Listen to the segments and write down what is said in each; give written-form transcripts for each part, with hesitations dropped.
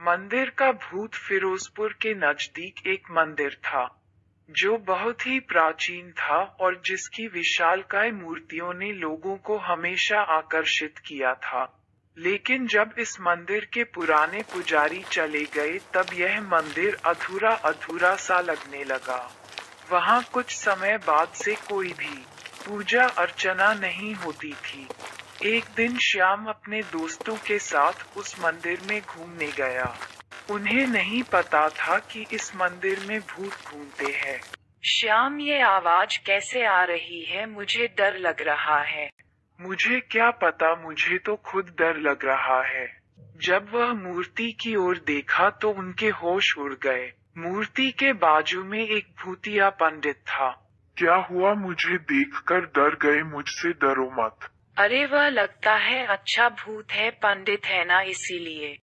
मंदिर का भूत फिरोजपुर के नजदीक एक मंदिर था, जो बहुत ही प्राचीन था और जिसकी विशालकाय मूर्तियों ने लोगों को हमेशा आकर्षित किया था। लेकिन जब इस मंदिर के पुराने पुजारी चले गए तब यह मंदिर अधूरा अधूरा सा लगने लगा। वहाँ कुछ समय बाद से कोई भी पूजा अर्चना नहीं होती थी। एक दिन श्याम अपने दोस्तों के साथ उस मंदिर में घूमने गया। उन्हें नहीं पता था कि इस मंदिर में भूत घूमते हैं। श्याम, ये आवाज कैसे आ रही है? मुझे डर लग रहा है। मुझे क्या पता, मुझे तो खुद डर लग रहा है। जब वह मूर्ति की ओर देखा तो उनके होश उड़ गए। मूर्ति के बाजू में एक भूतिया पंडित था। क्या हुआ? मुझे देखकर डर गए? मुझसे डरो मत। अरे, वह लगता है अच्छा भूत है, पंडित है ना, इसीलिए।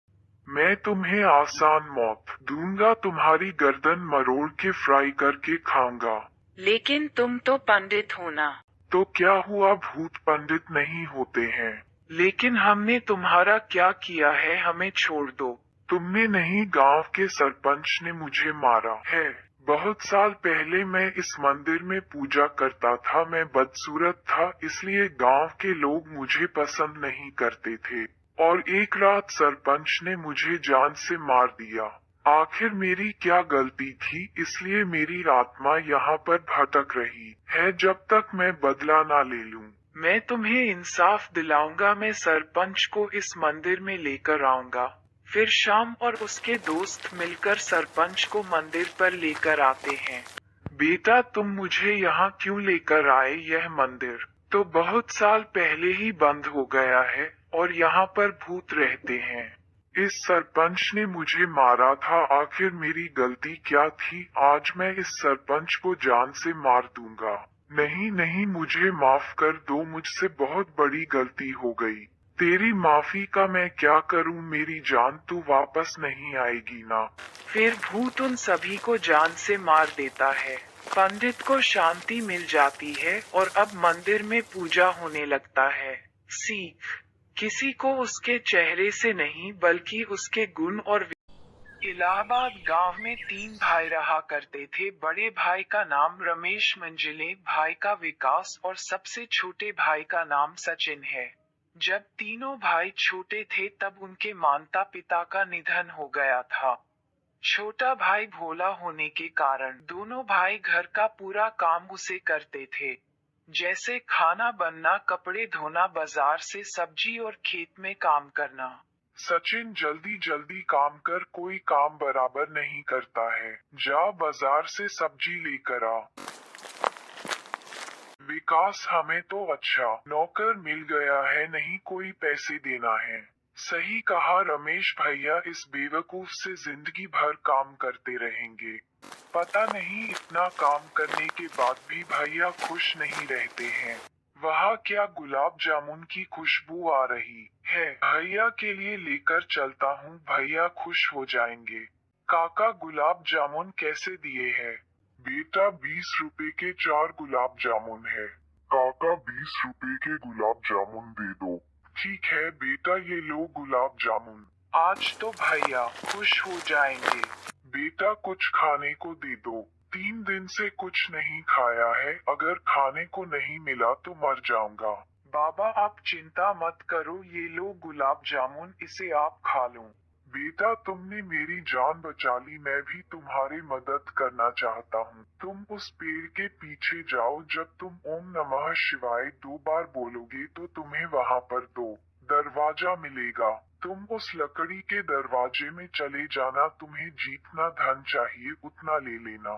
मैं तुम्हें आसान मौत दूंगा, तुम्हारी गर्दन मरोड़ के फ्राई करके खाऊंगा। लेकिन तुम तो पंडित हो ना। तो क्या हुआ? भूत पंडित नहीं होते हैं। लेकिन हमने तुम्हारा क्या किया है? हमें छोड़ दो। तुमने नहीं, गांव के सरपंच ने मुझे मारा है। बहुत साल पहले मैं इस मंदिर में पूजा करता था। मैं बदसूरत था, इसलिए गांव के लोग मुझे पसंद नहीं करते थे। और एक रात सरपंच ने मुझे जान से मार दिया। आखिर मेरी क्या गलती थी? इसलिए मेरी आत्मा यहाँ पर भटक रही है जब तक मैं बदला ना ले लूं। मैं तुम्हें इंसाफ दिलाऊंगा। मैं सरपंच को इस मंदिर में लेकर आऊंगा। फिर शाम और उसके दोस्त मिलकर सरपंच को मंदिर पर लेकर आते हैं। बेटा, तुम मुझे यहाँ क्यों लेकर आए? यह मंदिर तो बहुत साल पहले ही बंद हो गया है और यहाँ पर भूत रहते हैं। इस सरपंच ने मुझे मारा था। आखिर मेरी गलती क्या थी? आज मैं इस सरपंच को जान से मार दूंगा। नहीं नहीं, मुझे माफ कर दो, मुझसे बहुत बड़ी गलती हो गई। तेरी माफी का मैं क्या करूं? मेरी जान तो वापस नहीं आएगी ना। फिर भूत उन सभी को जान से मार देता है। पंडित को शांति मिल जाती है और अब मंदिर में पूजा होने लगता है। सीख, किसी को उसके चेहरे से नहीं बल्कि उसके गुण और इलाहाबाद गांव में 3 भाई रहा करते थे। बड़े भाई का नाम रमेश, मंझले भाई का विकास और सबसे छोटे भाई का नाम सचिन है। जब तीनों भाई छोटे थे तब उनके माता पिता का निधन हो गया था। छोटा भाई भोला होने के कारण दोनों भाई घर का पूरा काम उसे करते थे, जैसे खाना बनना, कपड़े धोना, बाजार से सब्जी और खेत में काम करना। सचिन, जल्दी जल्दी काम कर, कोई काम बराबर नहीं करता है। जा बाजार से सब्जी लेकर आ। विकास, हमें तो अच्छा नौकर मिल गया है, नहीं कोई पैसे देना है। सही कहा रमेश भैया, इस बेवकूफ से जिंदगी भर काम करते रहेंगे। पता नहीं इतना काम करने के बाद भी भैया खुश नहीं रहते हैं। वहाँ क्या गुलाब जामुन की खुशबू आ रही है? भैया के लिए लेकर चलता हूँ, भैया खुश हो जाएंगे। काका, गुलाब जामुन कैसे दिए हैं? बेटा, 20 रुपए के 4 गुलाब जामुन है। काका, 20 रुपए के गुलाब जामुन दे दो। ठीक है बेटा, ये लो गुलाब जामुन। आज तो भैया खुश हो जाएंगे। बेटा, कुछ खाने को दे दो। 3 दिन से कुछ नहीं खाया है, अगर खाने को नहीं मिला तो मर जाऊंगा। बाबा, आप चिंता मत करो, ये लो गुलाब जामुन, इसे आप खा लो। बेटा, तुमने मेरी जान बचा ली, मैं भी तुम्हारी मदद करना चाहता हूँ। तुम उस पेड़ के पीछे जाओ, जब तुम ओम नमः शिवाय 2 बार बोलोगे तो तुम्हें वहाँ पर 2 दरवाजा मिलेगा। तुम उस लकड़ी के दरवाजे में चले जाना, तुम्हें जितना धन चाहिए उतना ले लेना।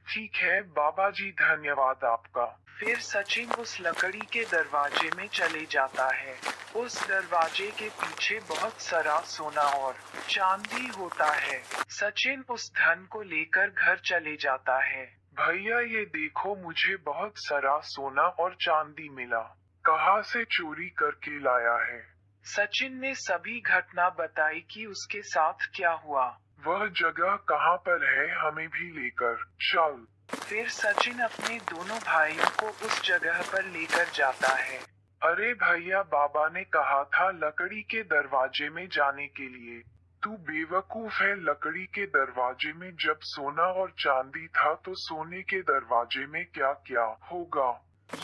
ठीक है बाबा जी, धन्यवाद आपका। फिर सचिन उस लकड़ी के दरवाजे में चले जाता है। उस दरवाजे के पीछे बहुत सारा सोना और चांदी होता है। सचिन उस धन को लेकर घर चले जाता है। भैया, ये देखो, मुझे बहुत सारा सोना और चांदी मिला। कहाँ से चोरी करके लाया है? सचिन ने सभी घटना बताई कि उसके साथ क्या हुआ। वह जगह कहाँ पर है? हमें भी लेकर चल। फिर सचिन अपने दोनों भाइयों को उस जगह पर लेकर जाता है। अरे भैया, बाबा ने कहा था लकड़ी के दरवाजे में जाने के लिए। तू बेवकूफ है। लकड़ी के दरवाजे में जब सोना और चांदी था तो सोने के दरवाजे में क्या क्या होगा।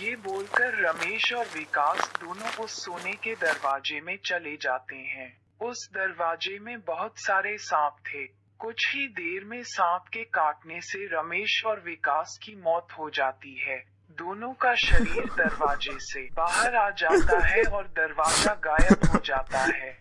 ये बोलकर रमेश और विकास दोनों उस सोने के दरवाजे में चले जाते हैं। उस दरवाजे में बहुत सारे सांप थे। कुछ ही देर में सांप के काटने से रमेश और विकास की मौत हो जाती है। दोनों का शरीर दरवाजे से बाहर आ जाता है और दरवाजा गायब हो जाता है।